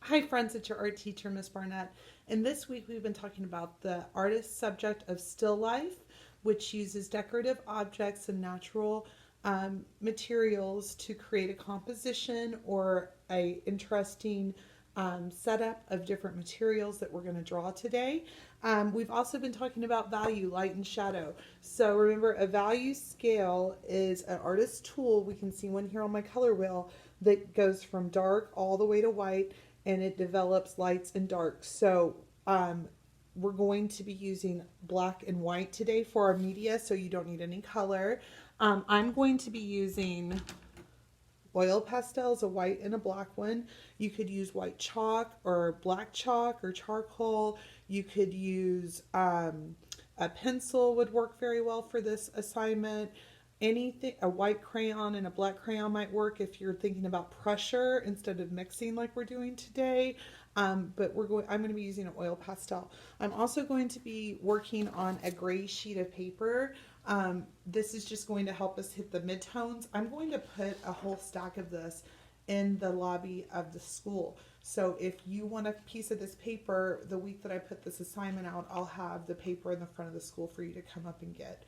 Hi friends, it's your art teacher, Miss Barnett. And this week we've been talking about the artist subject of still life, which uses decorative objects and natural materials to create a composition or a interesting setup of different materials that we're going to draw today. We've also been talking about value, light and shadow. So remember, a value scale is an artist tool. We can see one here on my color wheel that goes from dark all the way to white, and it develops lights and darks. So we're going to be using black and white today for our media, so you don't need any color. I'm going to be using oil pastels, a white and a black one. You could use white chalk or black chalk or charcoal. You could use a pencil would work very well for this assignment. Anything, a white crayon and a black crayon might work if you're thinking about pressure instead of mixing like we're doing today. But I'm going to be using an oil pastel. I'm also going to be working on a gray sheet of paper. This is just going to help us hit the midtones. I'm going to put a whole stack of this in the lobby of the school. So if you want a piece of this paper, the week that I put this assignment out, I'll have the paper in the front of the school for you to come up and get.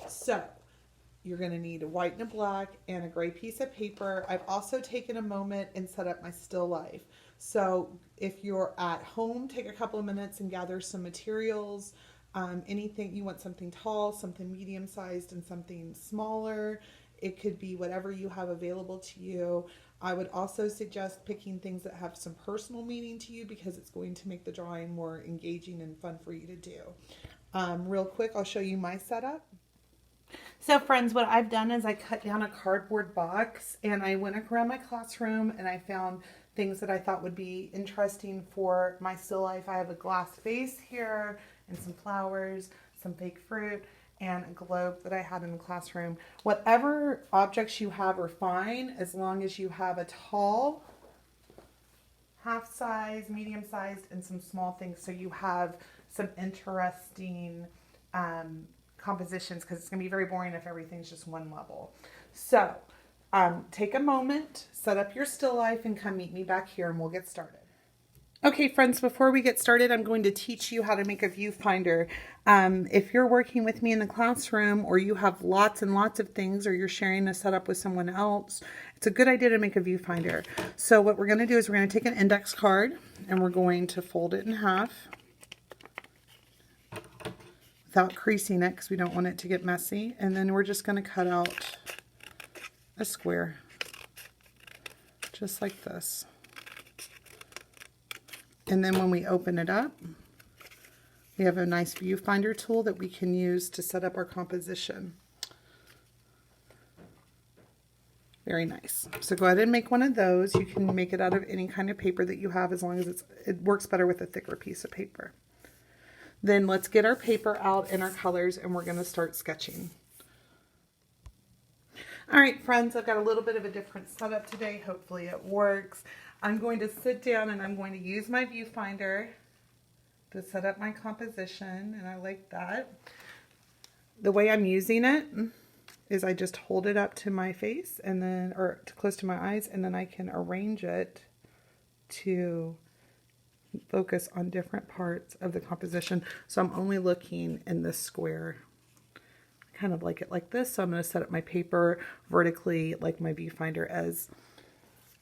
So you're going to need a white and a black and a gray piece of paper. I've also taken a moment and set up my still life. So if you're at home, take a couple of minutes and gather some materials. Anything you want, something tall, something medium sized, and something smaller. It could be whatever you have available to you. I would also suggest picking things that have some personal meaning to you because it's going to make the drawing more engaging and fun for you to do. Real quick, I'll show you my setup. So friends, what I've done is I cut down a cardboard box and I went around my classroom and I found things that I thought would be interesting for my still life. I have a glass vase here and some flowers, some fake fruit, and a globe that I had in the classroom. Whatever objects you have are fine as long as you have a tall, half size, medium sized, and some small things so you have some interesting compositions, because it's going to be very boring if everything's just one level. So take a moment, set up your still life, and come meet me back here and we'll get started. Okay, friends, before we get started, I'm going to teach you how to make a viewfinder. If you're working with me in the classroom or you have lots and lots of things or you're sharing a setup with someone else, it's a good idea to make a viewfinder. So what we're going to do is we're going to take an index card and we're going to fold it in half without creasing it because we don't want it to get messy. And then we're just going to cut out a square just like this. And then when we open it up, we have a nice viewfinder tool that we can use to set up our composition. Very nice. So go ahead and make one of those. You can make it out of any kind of paper that you have as long as it works better with a thicker piece of paper. Then let's get our paper out and our colors and we're going to start sketching. All right, friends, I've got a little bit of a different setup today. Hopefully it works. I'm going to sit down and I'm going to use my viewfinder to set up my composition, and I like that. The way I'm using it is I just hold it up to my face and then, or close to my eyes, and then I can arrange it to focus on different parts of the composition. So I'm only looking in this square. I kind of like it like this, so I'm going to set up my paper vertically like my viewfinder is.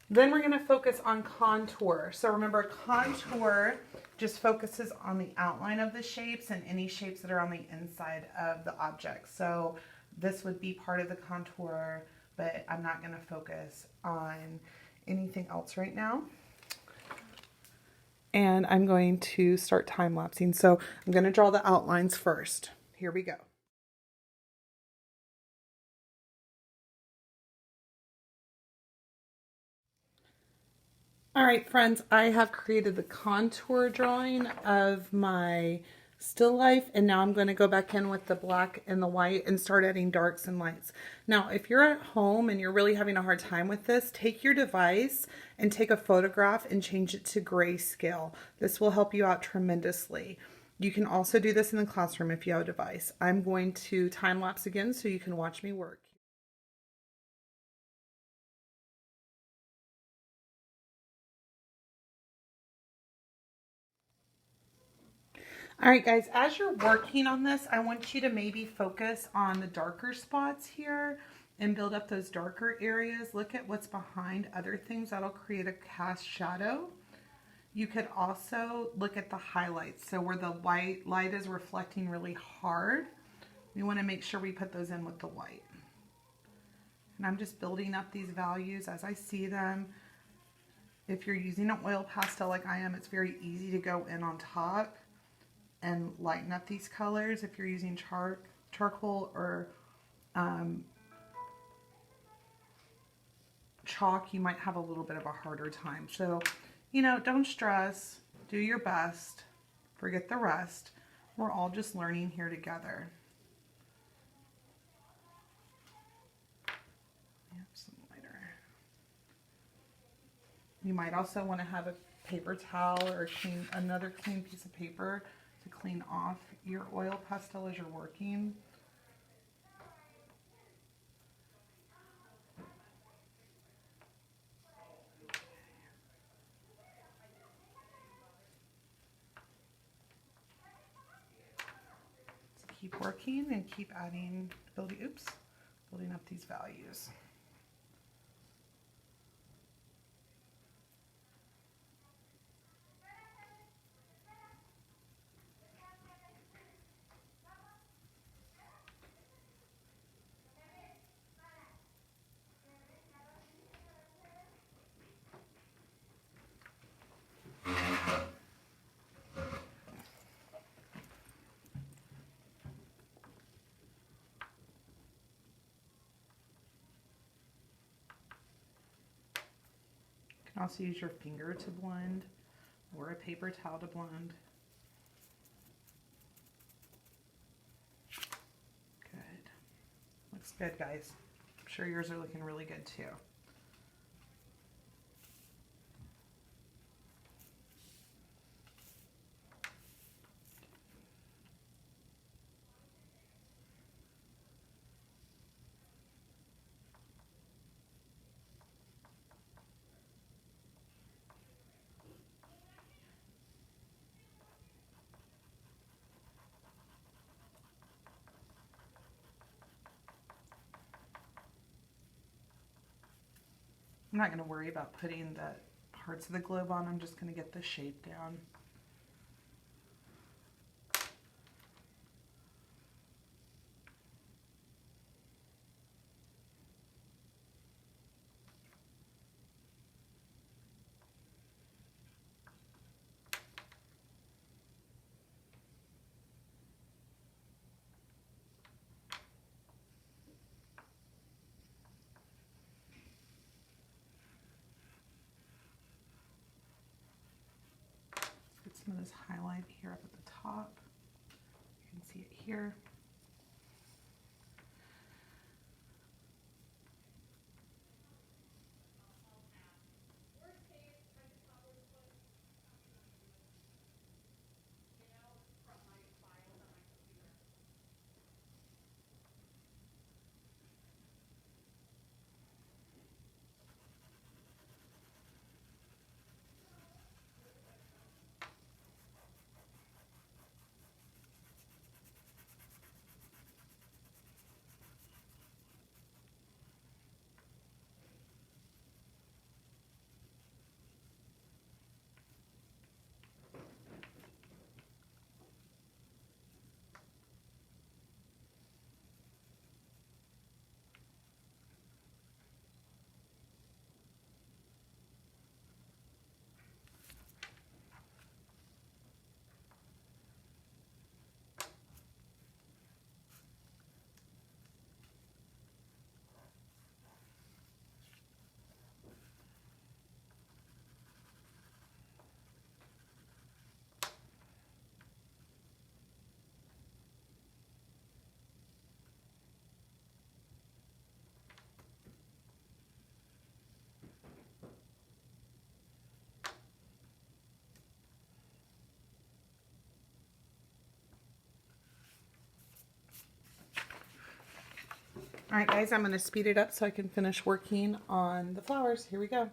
Then we're going to focus on contour. So remember, contour just focuses on the outline of the shapes and any shapes that are on the inside of the object. So this would be part of the contour, but I'm not going to focus on anything else right now. And I'm going to start time-lapsing. So I'm going to draw the outlines first. Here we go. All right, friends, I have created the contour drawing of my still life, and now I'm going to go back in with the black and the white and start adding darks and lights. Now, if you're at home and you're really having a hard time with this, take your device and take a photograph and change it to grayscale. This will help you out tremendously. You can also do this in the classroom if you have a device. I'm going to time lapse again so you can watch me work. All right, guys, as you're working on this, I want you to maybe focus on the darker spots here and build up those darker areas. Look at what's behind other things. That'll create a cast shadow. You could also look at the highlights. So where the white light is reflecting really hard, we want to make sure we put those in with the white. And I'm just building up these values as I see them. If you're using an oil pastel like I am, it's very easy to go in on top and lighten up these colors. If you're using charcoal or chalk, you might have a little bit of a harder time. So, you know, don't stress, do your best, forget the rest. We're all just learning here together. Some lighter. You might also want to have a paper towel or another clean piece of paper to clean off your oil pastel as you're working. So keep working and keep adding, building up these values. You can also use your finger to blend or a paper towel to blend. Good. Looks good, guys. I'm sure yours are looking really good too. I'm not going to worry about putting the parts of the globe on. I'm just going to get the shape down. Some of this highlight here up at the top. You can see it here. All right, guys, I'm going to speed it up so I can finish working on the flowers. Here we go.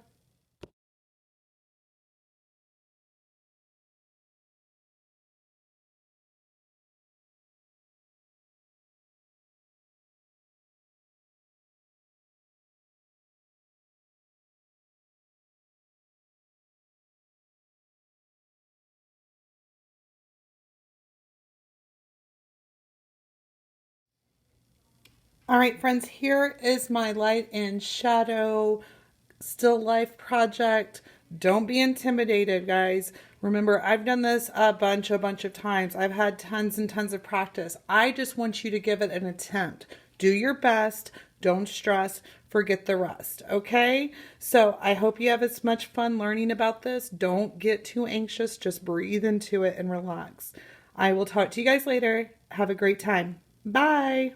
All right, friends, here is my light and shadow still life project. Don't be intimidated, guys. Remember, I've done this a bunch of times. I've had tons and tons of practice. I just want you to give it an attempt. Do your best. Don't stress. Forget the rest. Okay? So I hope you have as much fun learning about this. Don't get too anxious. Just breathe into it and relax. I will talk to you guys later. Have a great time. Bye.